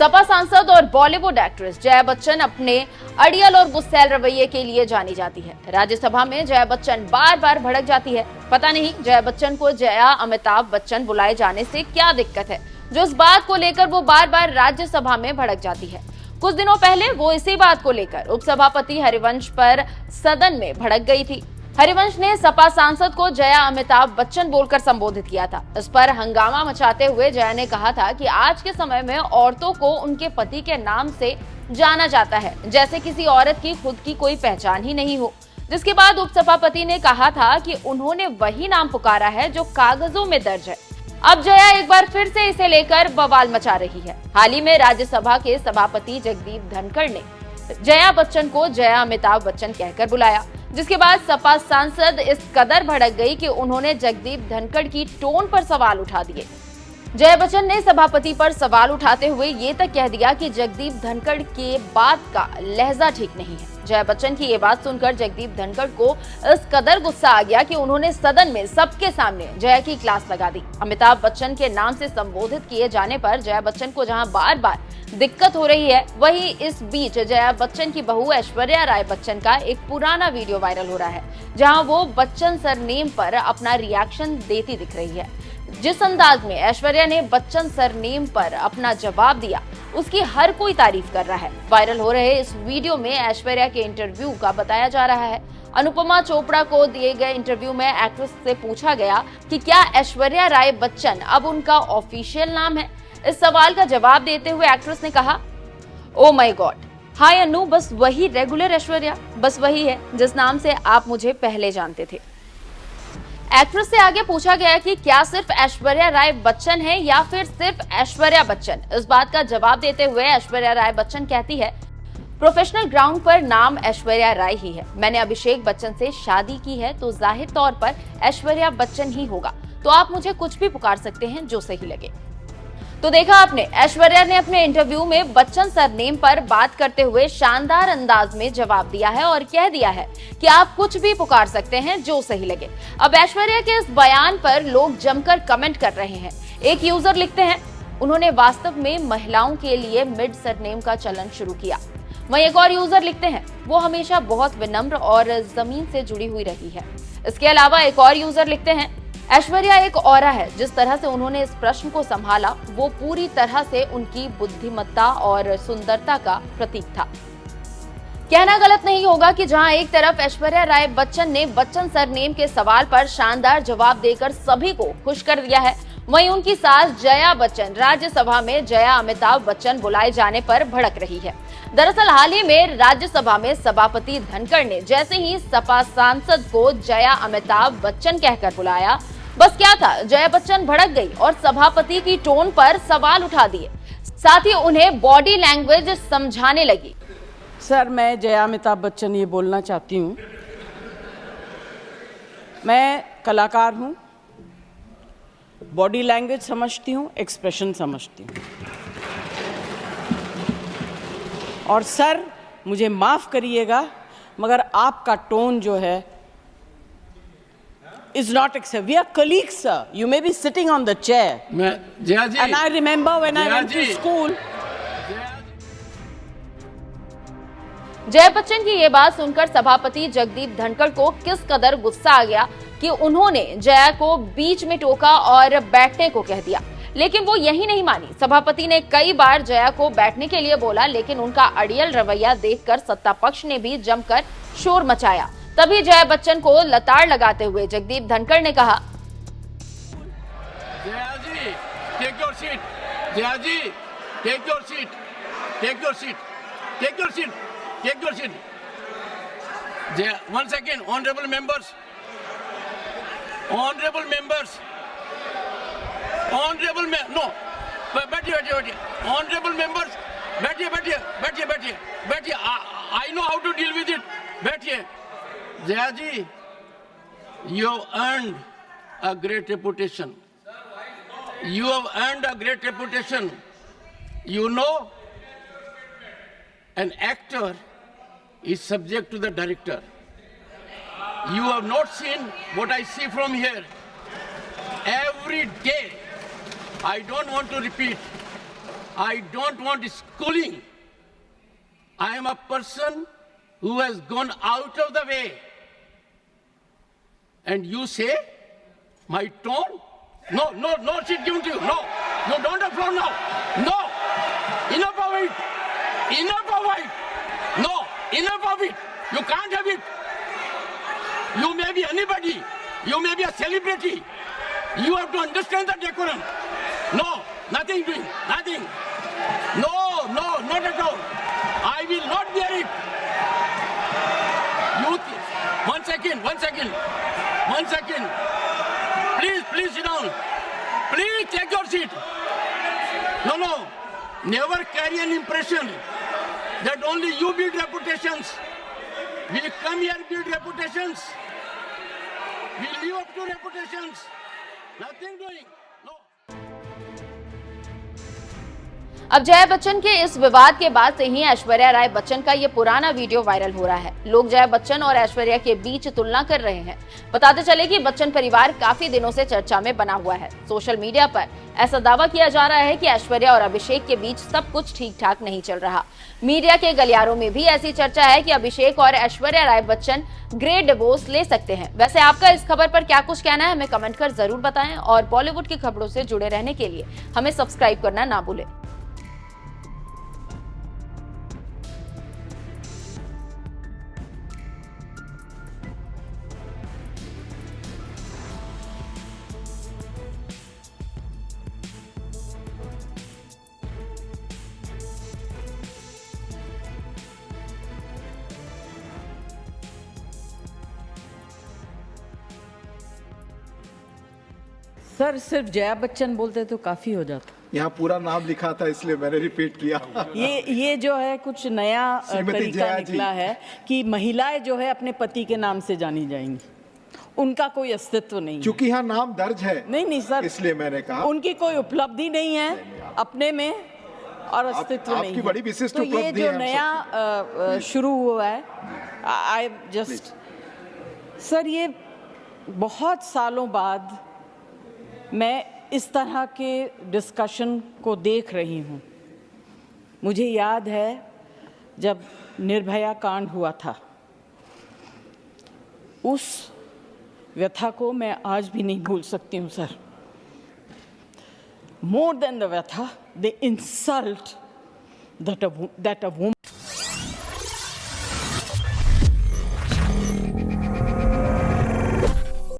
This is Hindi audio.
सपा सांसद और बॉलीवुड एक्ट्रेस जया बच्चन अपने अड़ियल और गुस्सैल रवैये के लिए जानी जाती है। राज्यसभा में जया बच्चन बार बार भड़क जाती है। पता नहीं जया बच्चन को जया अमिताभ बच्चन बुलाए जाने से क्या दिक्कत है, जो इस बात को लेकर वो बार बार राज्यसभा में भड़क जाती है। कुछ दिनों पहले वो इसी बात को लेकर उपसभापति हरिवंश पर सदन में भड़क गई थी। हरिवंश ने सपा सांसद को जया अमिताभ बच्चन बोलकर संबोधित किया था। इस पर हंगामा मचाते हुए जया ने कहा था कि आज के समय में औरतों को उनके पति के नाम से जाना जाता है, जैसे किसी औरत की खुद की कोई पहचान ही नहीं हो। जिसके बाद उपसभापति ने कहा था कि उन्होंने वही नाम पुकारा है जो कागजों में दर्ज है। अब जया एक बार फिर से इसे लेकर बवाल मचा रही है। हाल ही में राज्यसभा के सभापति जगदीप धनखड़ ने जया बच्चन को जया अमिताभ बच्चन कहकर बुलाया, जिसके बाद सपा सांसद इस कदर भड़क गई कि उन्होंने जगदीप धनखड़ की टोन पर सवाल उठा दिए। जया बच्चन ने सभापति पर सवाल उठाते हुए ये तक कह दिया कि जगदीप धनखड़ के बात का लहजा ठीक नहीं है। जया बच्चन की ये बात सुनकर जगदीप धनखड़ को इस कदर गुस्सा आ गया कि उन्होंने सदन में सबके सामने जया की क्लास लगा दी। अमिताभ बच्चन के नाम से संबोधित किए जाने पर जया बच्चन को जहां बार बार दिक्कत हो रही है, वहीं इस बीच जया बच्चन की बहू ऐश्वर्या राय बच्चन का एक पुराना वीडियो वायरल हो रहा है, जहां वो बच्चन सरनेम पर अपना रिएक्शन देती दिख रही है। जिस अंदाज में ऐश्वर्या ने बच्चन सरनेम पर अपना जवाब दिया, उसकी हर कोई तारीफ कर रहा है। वायरल हो रहे इस वीडियो में ऐश्वर्या के इंटरव्यू का बताया जा रहा है। अनुपमा चोपड़ा को दिए गए इंटरव्यू में एक्ट्रेस से पूछा गया कि क्या ऐश्वर्या राय बच्चन अब उनका ऑफिशियल नाम है। इस सवाल का जवाब देते हुए एक्ट्रेस ने कहा, ओ माय गॉड, हाय अनु, बस वही रेगुलर ऐश्वर्या, बस वही है जिस नाम से आप मुझे पहले जानते थे। एक्ट्रेस से आगे पूछा गया कि क्या सिर्फ ऐश्वर्या राय बच्चन है या फिर सिर्फ ऐश्वर्या बच्चन। इस बात का जवाब देते हुए ऐश्वर्या राय बच्चन कहती है, प्रोफेशनल ग्राउंड पर नाम ऐश्वर्या राय ही है। मैंने अभिषेक बच्चन से शादी की है तो जाहिर तौर पर ऐश्वर्या बच्चन ही होगा, तो आप मुझे कुछ भी पुकार सकते हैं जो सही लगे। तो देखा आपने, ऐश्वर्या ने अपने इंटरव्यू में बच्चन सरनेम पर बात करते हुए शानदार अंदाज में जवाब दिया है और कह दिया है कि आप कुछ भी पुकार सकते हैं जो सही लगे। अब ऐश्वर्या के इस बयान पर लोग जमकर कमेंट कर रहे हैं। एक यूजर लिखते हैं, उन्होंने वास्तव में महिलाओं के लिए मिड सरनेम का चलन शुरू किया। वहीं एक और यूजर लिखते हैं, वो हमेशा बहुत विनम्र और जमीन से जुड़ी हुई रही है। इसके अलावा एक और यूजर लिखते हैं, ऐश्वर्या एक औरा है। जिस तरह से उन्होंने इस प्रश्न को संभाला, वो पूरी तरह से उनकी बुद्धिमत्ता और सुंदरता का प्रतीक था। कहना गलत नहीं होगा कि जहां एक तरफ ऐश्वर्या राय बच्चन ने बच्चन सरनेम के सवाल पर शानदार जवाब देकर सभी को खुश कर दिया है, वहीं उनकी सास जया बच्चन राज्यसभा में जया अमिताभ बच्चन बुलाए जाने पर भड़क रही है। दरअसल हाल ही में राज्यसभा में सभापति धनखड़ ने जैसे ही सपा सांसद को जया अमिताभ बच्चन कहकर बुलाया, बस क्या था, जया बच्चन भड़क गई और सभापति की टोन पर सवाल उठा दिए। साथ ही उन्हें बॉडी लैंग्वेज समझाने लगी। सर, मैं जया अमिताभ बच्चन ये बोलना चाहती हूँ, मैं कलाकार हूँ, बॉडी लैंग्वेज समझती हूँ, एक्सप्रेशन समझती हूँ। और सर, मुझे माफ करिएगा, मगर आपका टोन जो है is not acceptable. We are colleagues, sir. You may be sitting on the chair. Jaya ji. And I remember when I went to school. Jaya Bachchan की ये बात सुनकर सभापति जगदीप धनखड़ को किस कदर गुस्सा आ गया कि उन्होंने जया को बीच में टोका और बैठने को कह दिया। लेकिन वो यही नहीं मानी। सभापति ने कई बार जया को बैठने के लिए बोला, लेकिन उनका अड़ियल रवैया देखकर सत्ता पक्ष ने भी जमकर शोर मचाया। तभी जया बच्चन को लताड़ लगाते हुए जगदीप धनखड़ ने कहा, Jaya ji, take your seat. Jaya ji, take your seat. Take your seat. Take your seat. Take your seat. Jaya, 1 second, honourable members. Honourable members. Honourable में नो, बैठिए बैठिए बैठिए। ऑनरेबल मेंबर्स, बैठिए बैठिए बैठिए बैठिए बैठिए। I know how to deal with it. बैठिए। जया जी, you have earned a great reputation. You have earned a great reputation. You know, an actor is subject to the director. You have not seen what I see from here. Every day, I don't want to repeat. I don't want schooling. I am a person who has gone out of the way. And you say, my tone? No, sheet given to you. No, don't applaud now. No, enough of it. Enough of it. No, enough of it. You can't have it. You may be anybody. You may be a celebrity. You have to understand the decorum. No, nothing doing. Nothing. No, not at all. I will not bear it. One second. Please sit down. Please take your seat. No. Never carry an impression that only you build reputations. We come here build reputations. We live up to reputations. Nothing doing. No. अब जया बच्चन के इस विवाद के बाद से ही ऐश्वर्या राय बच्चन का ये पुराना वीडियो वायरल हो रहा है। लोग जया बच्चन और ऐश्वर्या के बीच तुलना कर रहे हैं। बताते चले कि बच्चन परिवार काफी दिनों से चर्चा में बना हुआ है। सोशल मीडिया पर ऐसा दावा किया जा रहा है कि ऐश्वर्या और अभिषेक के बीच सब कुछ ठीक ठाक नहीं चल रहा। मीडिया के गलियारों में भी ऐसी चर्चा है कि अभिषेक और ऐश्वर्या राय बच्चन ग्रेट डिवोर्स ले सकते हैं। वैसे आपका इस खबर पर क्या कुछ कहना है, हमें कमेंट कर जरूर बताएं और बॉलीवुड की खबरों से जुड़े रहने के लिए हमें सब्सक्राइब करना ना भूलें। सर सिर्फ जया बच्चन बोलते तो काफी हो जाता। यहाँ पूरा नाम लिखा था इसलिए मैंने रिपीट किया। ये जो है कुछ नया श्रीमती तरीका जया जी। निकला है कि महिलाएं जो है अपने पति के नाम से जानी जाएंगी, उनका कोई अस्तित्व नहीं है। चूंकि यहाँ नाम दर्ज है नहीं सर, इसलिए मैंने कहा उनकी कोई उपलब्धि नहीं है अपने में और अस्तित्व नहीं आपकी है। बड़ी विशिष्ट तो ये उपलब्धि जो है नया शुरू हुआ है, आई जस्ट सर, ये बहुत सालों बाद मैं इस तरह के डिस्कशन को देख रही हूँ। मुझे याद है जब निर्भया कांड हुआ था, उस व्यथा को मैं आज भी नहीं भूल सकती हूँ सर। मोर देन द व्यथा, the insult that a woman